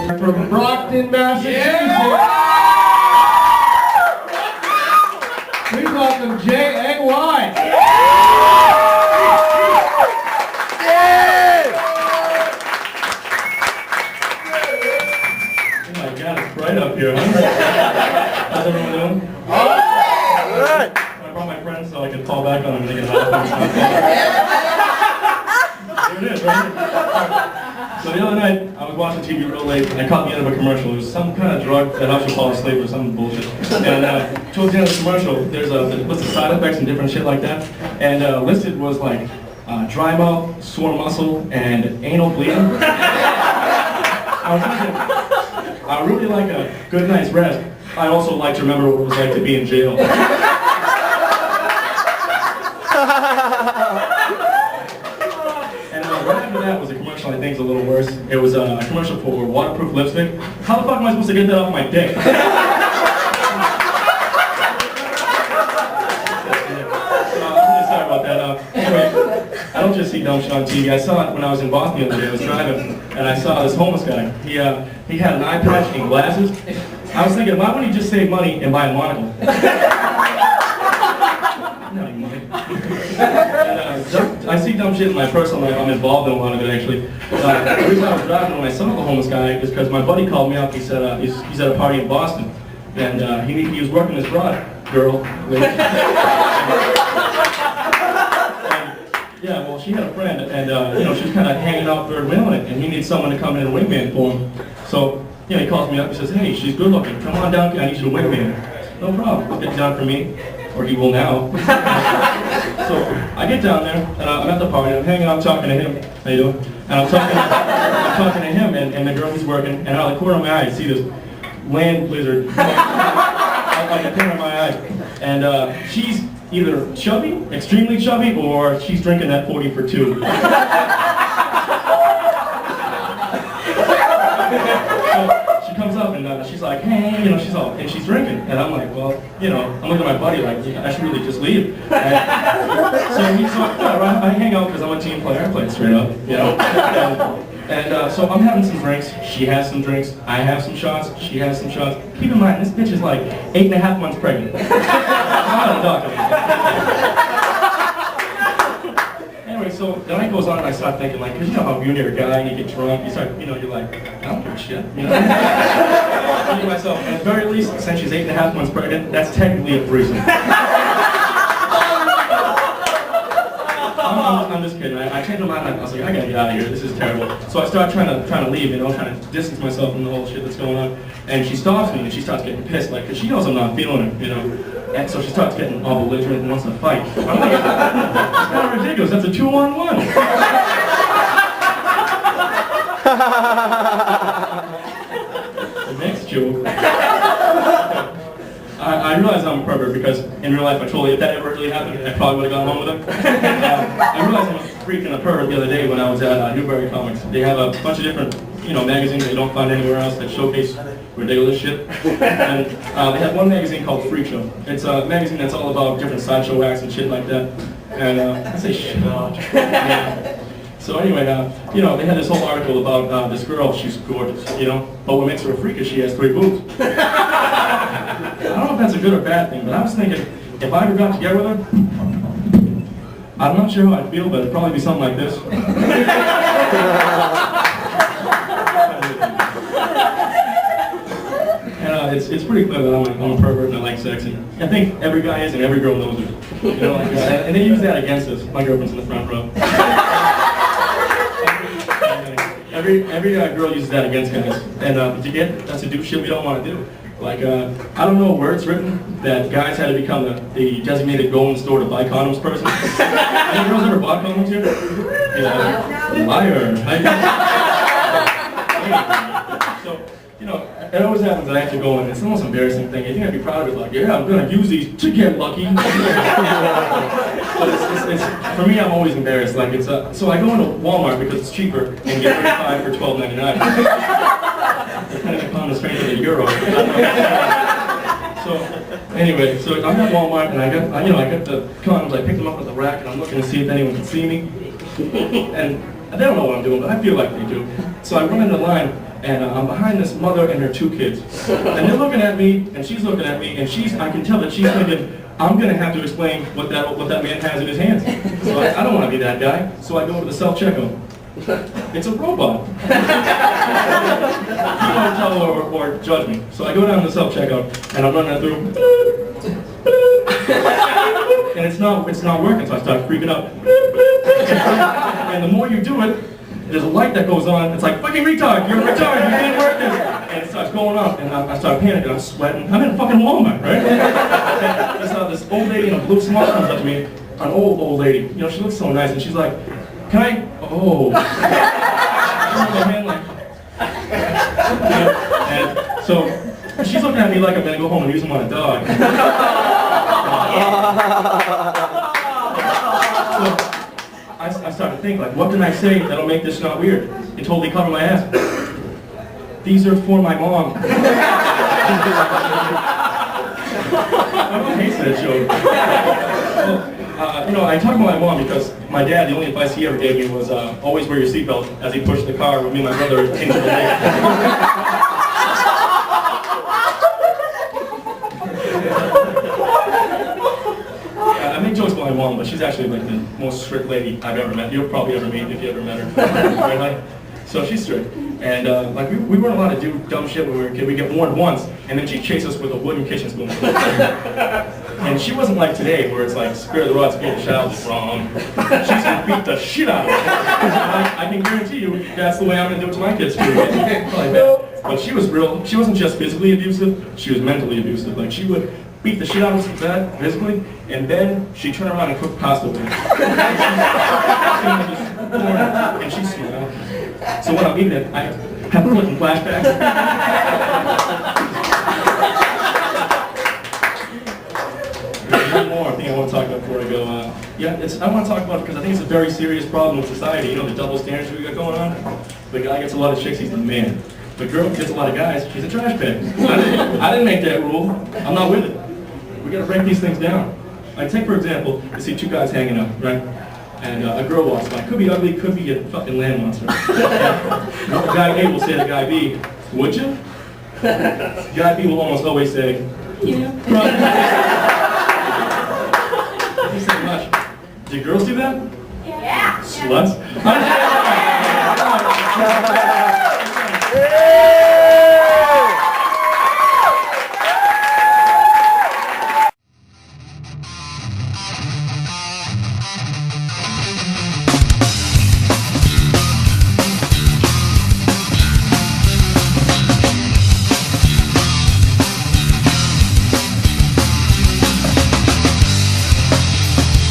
From Brockton, Massachusetts. Please welcome J.A.Y. Oh my God, it's bright up here, huh? How's everyone doing? Alright! I brought my friends so I could fall back on them and they can laugh. There it is, right? So the other night, I was watching TV real late, and I caught the end of a commercial. It was some kind of drug that helps you fall asleep or some bullshit. And towards the end of the commercial, there's a list of side effects and different shit like that. And listed was like dry mouth, sore muscle, and anal bleeding. I was thinking, I really like a good night's rest. I also like to remember what it was like to be in jail. And right after that was a commercial I think is a little worse. It was a commercial for waterproof lipstick. How the fuck am I supposed to get that off my dick? I'm really sorry about that. Anyway, I don't just see dumb shit on TV. I saw it when I was in Boston the other day. I was driving, and I saw this homeless guy. He had an eye patch and glasses. I was thinking, why wouldn't he just save money and buy a monocle? No, you might. And, I see dumb shit in my personal life. I'm involved in a lot of it, actually. The reason I was driving when I saw the homeless guy is because my buddy called me up. He said he's at a party in Boston, and he was working this broad girl. Yeah, well, she had a friend, and you know, she was kind of hanging out third wheel on it, and he needs someone to come in and wingman for him. So, you know, he calls me up. He says, "Hey, she's good looking. Come on down. I need you to wingman." No problem. I'll get down for me, or he will now. So I get down there, and I'm at the party. I'm hanging out, talking to him. How you doing? And I'm talking to him, and the girl he's working. And out of the corner of my eye, I see this land lizard like the corner of my eye, and she's either chubby, extremely chubby, or she's drinking that 40 for 2. So she comes up and she's like, "Hey," you know, she's drinking, and I'm like, well, you know, I'm looking at my buddy like, I should really just leave. So he's like, yeah, I hang out because I'm a team player. I play it straight up, you know. And so I'm having some drinks. She has some drinks. I have some shots. She has some shots. Keep in mind, this bitch is like 8.5 months pregnant. I'm not a doctor. Anyway, so the night goes on and I start thinking, like, because you know how when you're a guy and you get drunk, you start, you know, you're like, I don't give a shit, you know? I think to myself, at the very least, since she's 8.5 months pregnant, that's technically a threesome. I'm just kidding. I changed my mind. I was like, I gotta get out of here. This is terrible. So I start trying to leave, you know, trying to distance myself from the whole shit that's going on. And she stops me and she starts getting pissed, like, because she knows I'm not feeling it, you know. And so she starts getting all belligerent and wants to fight. I'm like, it's kind of ridiculous. That's a 2-on-1. The next joke. I realize I'm a pervert because in real life, if that ever really happened, I probably would have gone home with her. I realized I'm a freak and a pervert the other day when I was at Newberry Comics. They have a bunch of different, you know, magazines that you don't find anywhere else that showcase ridiculous shit. And they have one magazine called Freak Show. It's a magazine that's all about different sideshow acts and shit like that. And I say shit. Yeah. So anyway, you know, they had this whole article about this girl. She's gorgeous, you know, but what makes her a freak is she has 3 boobs. I don't know if that's a good or bad thing, but I was thinking, if I ever got together with her, I'm not sure how I'd feel, but it'd probably be something like this. And it's pretty clear that I'm a pervert and I like sex, and I think every guy is and every girl knows it. You know, like, and they use that against us. My girlfriend's in the front row. Every girl uses that against guys, and to get us to do shit we don't want to do. Like, I don't know where it's written that guys had to become the designated go-in store to buy condoms person. Any girls ever bought condoms here? Yeah. Liar. So, you know, it always happens that I have to go in. It's the most embarrassing thing. You think I'd be proud of it, like, yeah, I'm going to use these to get lucky. But it's, for me, I'm always embarrassed. Like, it's so I go into Walmart because it's cheaper and get 35 for $12.99. Depending upon the strength of the euro. So anyway, so I'm at Walmart and I got the condoms. I picked them up at the rack and I'm looking to see if anyone can see me. And they don't know what I'm doing, but I feel like they do. So I run in the line, and I'm behind this mother and her 2 kids. And they're looking at me, and she's looking at me, and I can tell that she's thinking, I'm going to have to explain what that man has in his hands. So I don't want to be that guy, so I go to the self-checkout. It's a robot. You won't tell or judge me. So I go down to the self-checkout, and I'm running through. And it's not working, so I start freaking out. And the more you do it, there's a light that goes on. It's like, fucking retard, you're a retard, you didn't work this. And it starts going off, and I start panicking, I'm sweating. I'm in a fucking Walmart, right? And this old lady in a blue smock comes up to me, an old lady. You know, she looks so nice, and she's like, can I? Oh. She holds my hand like. And so she's looking at me like I'm gonna go home and use them on a dog. So I started to think, like, what can I say that'll make this not weird? It totally covered my ass. These are for my mom. Everyone hates that joke. Well, I talk about my mom because my dad, the only advice he ever gave me was always wear your seatbelt as he pushed the car with me and my brother into the lake. I make jokes about my mom, but she's actually like the most strict lady I've ever met. You'll probably ever meet if you ever met her. Right, honey? So she's strict. And like we weren't allowed to do dumb shit when we were a kid. We get warned once, and then she'd chase us with a wooden kitchen spoon. And she wasn't like today, where it's like, spare the rod, spare the child. Wrong. She's gonna beat the shit out of me. I can guarantee you that's the way I'm gonna do it to my kids too. But she was real. She wasn't just physically abusive, she was mentally abusive. Like, she would beat the shit out of us physically, and then she'd turn around and cook pasta with me. And she smiled. So when I'm eating it, I have flipping flashbacks. There's one more thing I want to talk about before I go. I want to talk about it because I think it's a very serious problem with society. You know, the double standards we got going on. The guy gets a lot of chicks, he's the man. The girl gets a lot of guys, she's a trash bag. I didn't make that rule. I'm not with it. We got to break these things down. Like, take for example, you see 2 guys hanging out, right? And a girl walks by. Could be ugly, could be a fucking land monster. Guy A will say to guy B, would you? Guy B will almost always say, yeah. He said much. Do girls do that? Yeah. Sluts?